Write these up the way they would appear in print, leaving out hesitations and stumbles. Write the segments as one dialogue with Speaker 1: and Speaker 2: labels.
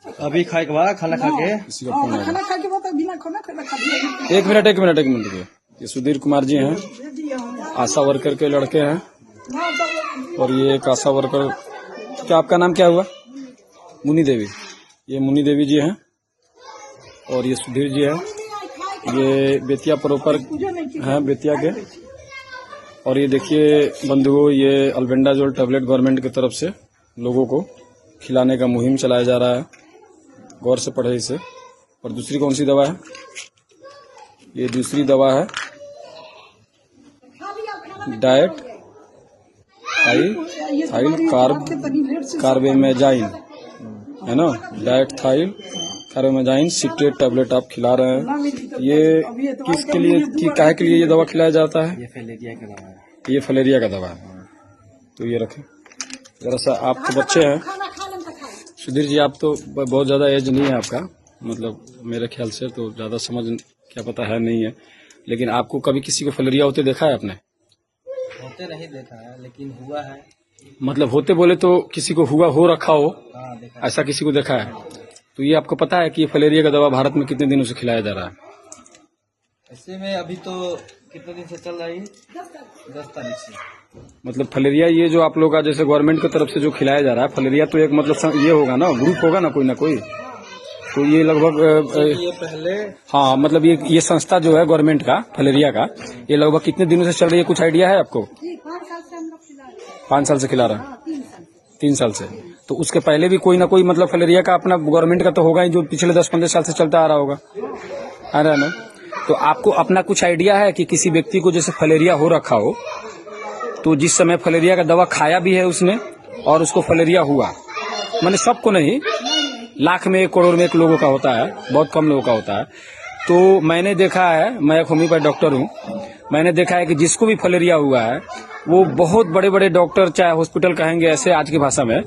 Speaker 1: अभी खाए के बाद खाना खा के
Speaker 2: किसी का फोन आया।
Speaker 3: खाना खा के वो तो बिना खाना खा दिया।
Speaker 2: एक मिनट रुकिए। ये सुधीर कुमार जी हैं, आशा वर्कर के लड़के हैं। और ये एक आशा वर्कर, क्या आपका नाम क्या हुआ? मुनी देवी। ये मुनी देवी जी हैं और ये सुधीर जी है। ये बेतिया प्रॉपर हैं, बेतिया के। और ये देखिए बंधुओं, ये अल्बेंडाजोल टैबलेट गवर्नमेंट की तरफ से लोगों को खिलाने का मुहिम चलाया जा रहा है। गौर से पढ़े इसे। और दूसरी कौन सी दवा है? ये दूसरी दवा है डाइट थाइल कार्बेमेजाइन, है ना? डाइट थाइल कार्बेमेजाइन सिट्रेट टैबलेट आप खिला रहे हैं। ये किसके लिए, काहे के लिए ये दवा खिलाया जाता है?
Speaker 1: ये फैलेरिया का दवा है।
Speaker 2: ये फलेरिया का दवा है। तो ये रखें जरा सा। आप तो बच्चे हैं सुधीर जी, आप तो बहुत ज्यादा एज नहीं है आपका, मतलब मेरे ख्याल से तो ज्यादा समझ क्या पता है नहीं है। लेकिन आपको कभी किसी को फलेरिया होते देखा है आपने?
Speaker 1: होते नहीं देखा है, लेकिन हुआ है।
Speaker 2: मतलब होते बोले तो किसी को हुआ हो रखा हो,
Speaker 1: हाँ, देखा है।
Speaker 2: ऐसा किसी को देखा है? तो ये आपको पता है कि ये फलेरिया का दवा भारत में कितने दिनों से खिलाया जा रहा है?
Speaker 1: ऐसे में अभी तो कितने दिन से चल रहा है? 10 तारीख से।
Speaker 2: मतलब फलेरिया ये जो आप लोग का जैसे गवर्नमेंट की तरफ से जो खिलाया जा रहा है, फलेरिया तो एक मतलब ये होगा ना, ग्रुप होगा ना कोई ना कोई। तो ये लगभग
Speaker 1: ये पहले,
Speaker 2: हाँ, मतलब ये संस्था जो है गवर्नमेंट का फलेरिया का, ये लगभग कितने दिनों से चल रही है, कुछ आइडिया है आपको? 5 साल से खिला रहा है। 3 साल से। तो उसके पहले भी कोई ना कोई मतलब फलेरिया का अपना गवर्नमेंट का तो होगा ही, जो पिछले 10-15 साल से चलता आ रहा होगा, आ रहा है ना? तो आपको अपना कुछ आइडिया है कि किसी व्यक्ति को जैसे फलेरिया हो रखा हो, तो जिस समय फलेरिया का दवा खाया भी है उसने और उसको फलेरिया हुआ, माने सबको नहीं, लाख में 1 करोड़ में 1 लोगों का होता है, बहुत कम लोगों का होता है। तो मैंने देखा है, मैं एक होम्योपैथ डॉक्टर हूँ, मैंने देखा है कि जिसको भी फलेरिया हुआ है वो बहुत बड़े बड़े डॉक्टर, चाहे हॉस्पिटल कहेंगे ऐसे आज की भाषा में,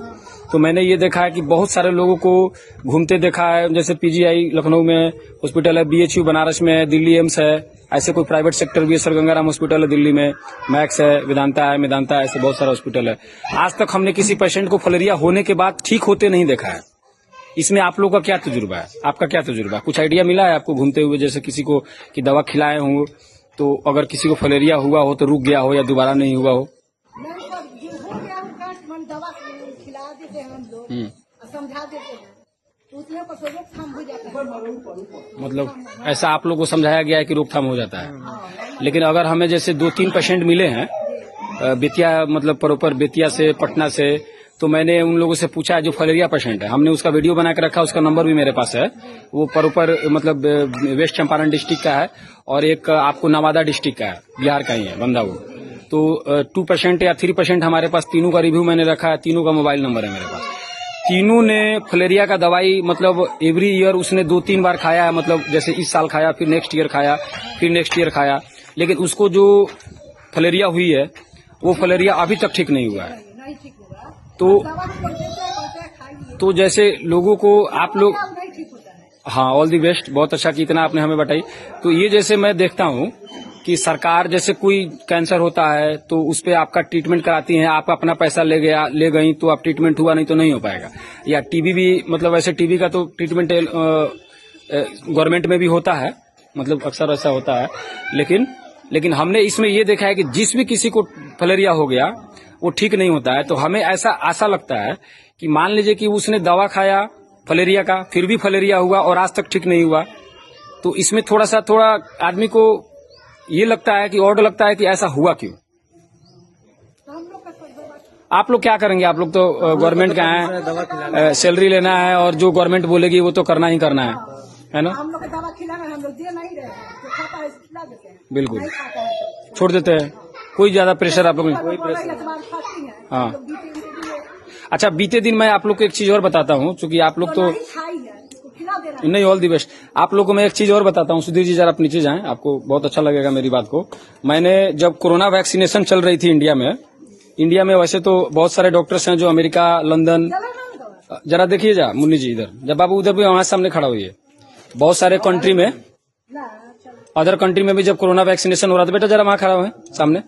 Speaker 2: तो मैंने ये देखा है कि बहुत सारे लोगों को घूमते देखा है। जैसे पीजीआई लखनऊ में हॉस्पिटल है, बीएचयू बनारस में है, दिल्ली एम्स है, ऐसे कोई प्राइवेट सेक्टर भी है, सर गंगाराम हॉस्पिटल है दिल्ली में, मैक्स है, वेदांता है, मेदांता है, ऐसे बहुत सारा हॉस्पिटल है। आज तक हमने किसी पेशेंट को फलेरिया होने के बाद ठीक होते नहीं देखा है। इसमें आप लोगों का क्या तजुर्बा है? आपका क्या तजुर्बा, कुछ आइडिया मिला है आपको घूमते हुए, जैसे किसी को की दवा खिलाए हों, तो अगर किसी को फलेरिया हुआ हो तो रुक गया हो या दोबारा नहीं हुआ हो?
Speaker 3: दवा खिला देते हैं हम लोग, समझा देते हैं, तो उसमें रोकथाम हो जाता है।
Speaker 2: मतलब ऐसा आप लोग को समझाया गया है कि रोकथाम हो जाता है। लेकिन अगर हमें जैसे 2-3 पेशेंट मिले हैं बेतिया, मतलब प्रॉपर बेतिया से, पटना से, तो मैंने उन लोगों से पूछा जो फलेरिया पेशेंट है, हमने उसका वीडियो बना के रखा, उसका नंबर भी मेरे पास है। वो प्रॉपर मतलब वेस्ट चंपारण डिस्ट्रिक्ट का है और एक आपको नवादा डिस्ट्रिक्ट का है, बिहार का ही है बंदा वो। तो 2% या 3% हमारे पास, तीनों का रिव्यू मैंने रखा है, तीनों का मोबाइल नंबर है मेरे पास। तीनों ने फलेरिया का दवाई मतलब एवरी ईयर उसने 2-3 बार खाया है, मतलब जैसे इस साल खाया, फिर नेक्स्ट ईयर खाया, फिर नेक्स्ट ईयर खाया, लेकिन उसको जो फलेरिया हुई है वो फलेरिया अभी तक ठीक नहीं हुआ है। तो जैसे लोगों को आप लोग, हाँ, ऑल दी बेस्ट, बहुत अच्छा कि इतना आपने हमें बताई। तो ये जैसे मैं देखता हूँ कि सरकार जैसे कोई कैंसर होता है तो उस पे आपका ट्रीटमेंट कराती है, आप अपना पैसा ले गई तो आप ट्रीटमेंट हुआ, नहीं तो नहीं हो पाएगा। या टीबी भी, मतलब ऐसे टीबी का तो ट्रीटमेंट गवर्नमेंट में भी होता है, मतलब अक्सर ऐसा होता है। लेकिन हमने इसमें ये देखा है कि जिस भी किसी को फलेरिया हो गया वो ठीक नहीं होता है। तो हमें ऐसा आशा लगता है कि मान लीजिए कि उसने दवा खाया फलेरिया का, फिर भी फलेरिया हुआ और आज तक ठीक नहीं हुआ, तो इसमें थोड़ा आदमी को ये लगता है कि और लगता है कि ऐसा हुआ क्यों। आप लोग क्या करेंगे? आप लोग तो गवर्नमेंट का है, सैलरी लेना है और जो गवर्नमेंट बोलेगी वो तो करना ही करना है ना?
Speaker 3: हम लोग को दवा खिलाना है, हम लोग दे नहीं रहे हैं, जो खाता है खिला देते हैं,
Speaker 2: बिल्कुल
Speaker 3: नहीं खाता है
Speaker 2: छोड़ देते हैं, कोई ज्यादा प्रेशर आप लोग नहीं।
Speaker 3: कोई प्रेशर।
Speaker 2: हाँ, अच्छा, बीते दिन मैं आप लोग को एक चीज और बताता हूँ, चूंकि आप लोग तो नहीं, ऑल दी बेस्ट। आप लोगों को मैं एक चीज और बताता हूँ, सुधीर जी जरा आप नीचे जाएं, आपको बहुत अच्छा लगेगा मेरी बात को। मैंने जब कोरोना वैक्सीनेशन चल रही थी इंडिया में वैसे तो बहुत सारे डॉक्टर्स हैं जो अमेरिका, लंदन, जरा देखिए जा मुन्नी जी इधर, जब बाबू उधर भी हमारे सामने खड़ा हुई है, बहुत सारे कंट्री में, अदर कंट्री में भी जब कोरोना वैक्सीनेशन हो रहा था, बेटा जरा वहां खड़ा हुए सामने,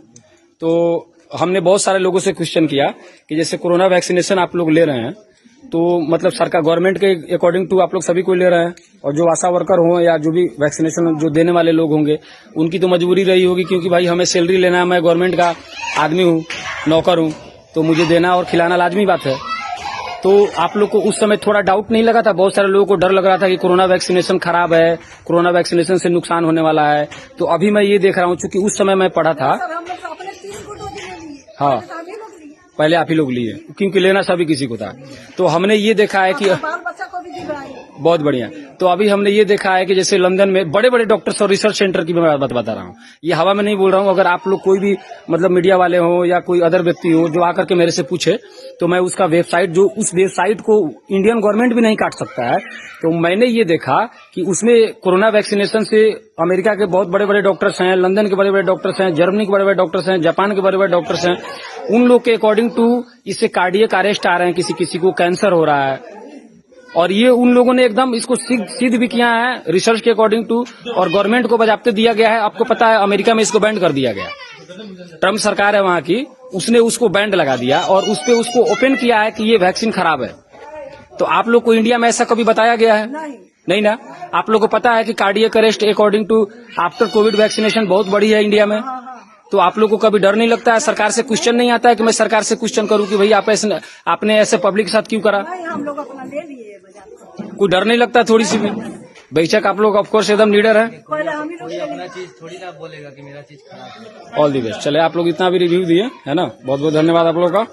Speaker 2: तो हमने बहुत सारे लोगों से क्वेश्चन किया कि जैसे कोरोना वैक्सीनेशन आप लोग ले रहे हैं तो मतलब सरकार गवर्नमेंट के अकॉर्डिंग टू आप लोग सभी को ले रहे हैं, और जो आशा वर्कर हों या जो भी वैक्सीनेशन जो देने वाले लोग होंगे उनकी तो मजबूरी रही होगी, क्योंकि भाई हमें सैलरी लेना है, मैं गवर्नमेंट का आदमी हूँ, नौकर हूँ, तो मुझे देना और खिलाना लाजमी बात है। तो आप लोग को उस समय थोड़ा डाउट नहीं लगा था? बहुत सारे लोगों को डर लग रहा था कि कोरोना वैक्सीनेशन खराब है, कोरोना वैक्सीनेशन से नुकसान होने वाला है। तो अभी मैं ये देख रहा हूँ, चूंकि उस समय मैं पढ़ा था।
Speaker 3: सर हम लोग तो अपने 3 को डोज ले लिए।
Speaker 2: हाँ,
Speaker 3: सभी लोग लिए।
Speaker 2: पहले आप ही लोग लिए, क्योंकि लेना सभी किसी को था। तो हमने ये देखा है कि
Speaker 3: बाल बच्चा को भी दिलवाई।
Speaker 2: बहुत बढ़िया। तो अभी हमने ये देखा है कि जैसे लंदन में बड़े बड़े डॉक्टर्स और रिसर्च सेंटर की मैं बात बता रहा हूँ, ये हवा में नहीं बोल रहा हूँ। अगर आप लोग कोई भी मतलब मीडिया वाले हो या कोई अदर व्यक्ति हो जो आकर के मेरे से पूछे, तो मैं उसका वेबसाइट, जो उस वेबसाइट को इंडियन गवर्नमेंट भी नहीं काट सकता है, तो मैंने ये देखा कि उसमें कोरोना वैक्सीनेशन से अमेरिका के बहुत बड़े बड़े डॉक्टर्स हैं, लंदन के बड़े बड़े डॉक्टर्स हैं, जर्मनी के बड़े बड़े डॉक्टर्स हैं, जापान के बड़े बड़े डॉक्टर्स हैं, उन लोग के अकॉर्डिंग टू इससे कार्डियक अरेस्ट आ रहे हैं, किसी किसी को कैंसर हो रहा है। और ये उन लोगों ने एकदम इसको सिद्ध भी किया है रिसर्च के अकॉर्डिंग टू, और गवर्नमेंट को बाकायदा दिया गया है। आपको पता है अमेरिका में इसको बैंड कर दिया गया, ट्रम्प सरकार है वहां की, उसने उसको बैंड लगा दिया और उस पे उसको ओपन किया है कि ये वैक्सीन खराब है। तो आप लोग को इंडिया में ऐसा कभी बताया गया है? नहीं ना। आप लोग को पता है कि cardiac arrest according to after Covid vaccination बहुत बड़ी है इंडिया में। तो आप लोग को कभी डर नहीं लगता है? सरकार से क्वेश्चन नहीं आता है कि मैं सरकार से क्वेश्चन करूं कि भाई आपने ऐसे पब्लिक के साथ क्यों करा?
Speaker 3: नहीं, हम लोग अपना ले लिए बाजार।
Speaker 2: कोई डर नहीं लगता थोड़ी सी भी? बेशक आप लोग ऑफकोर्स एकदम लीडर है।
Speaker 3: पहले हम ही लोग ले
Speaker 1: अपना
Speaker 3: लिए।
Speaker 1: चीज थोड़ी ना बोलेगा कि मेरा चीज खराब है।
Speaker 2: All the best. चले, आप लोग इतना भी रिव्यू दिए है ना, बहुत बहुत धन्यवाद आप लोग का।